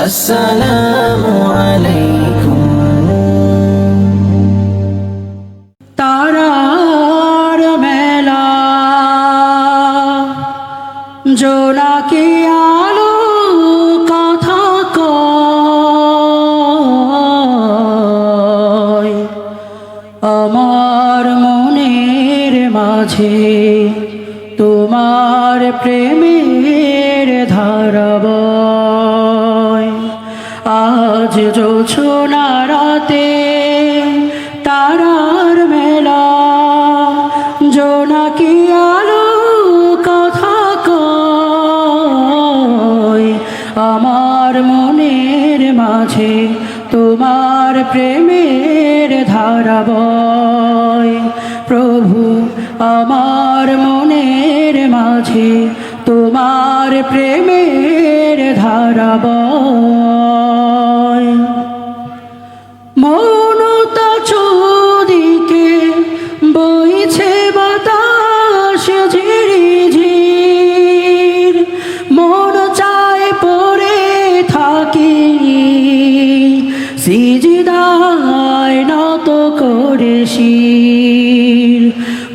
আসসালামু আলাইকুম। তারার মেলা জোনাকি আলো কথা কয় আমার মনের মাঝে তোমার প্রেমের ধারা বয়। আজ জোছনা রাতে তারার মেলা জোনাকি আলো কথা কয় আমার মনের মাঝে তোমার প্রেমের ধারা বয়। প্রভু আমার মনের মাঝে তোমার প্রেমের ধারা বয়। মৌনতা চোদিকে বইছে বাতাস ঝিরিঝির, মন চায় পড়ে থাকি সিজদায় নত করে শির।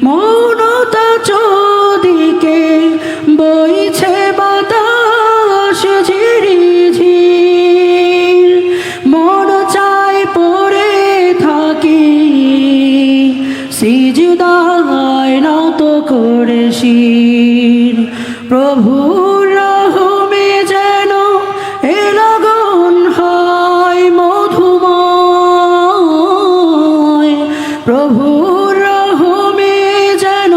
মৌনতা চোদিকে বইছে বাতাস ঝিরিঝির, মন চায় পড়ে থাকি সিজদায় নত করে শির। প্রভুর রহমে যেন এ লগন হয় মধুময়, প্রভুর রহমে যেন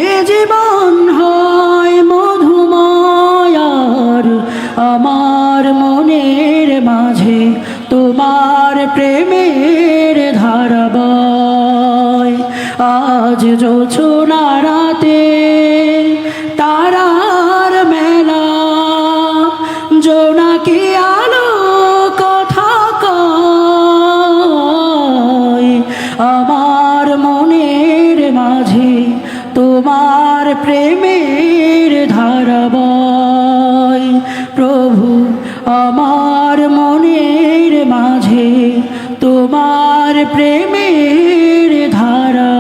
এ জীবন হয় মধুময়। আর আমার মনের মাঝে তোমার প্রেমের ধারা বয়। আজ জোছনা রাতে তারার মেলা জোনাকি আলো কথা কয় আমার মনের মাঝে তোমার প্রেমের ধারা বয়। প্রভু আমার মনের মাঝে তোমার প্রেমের ধারা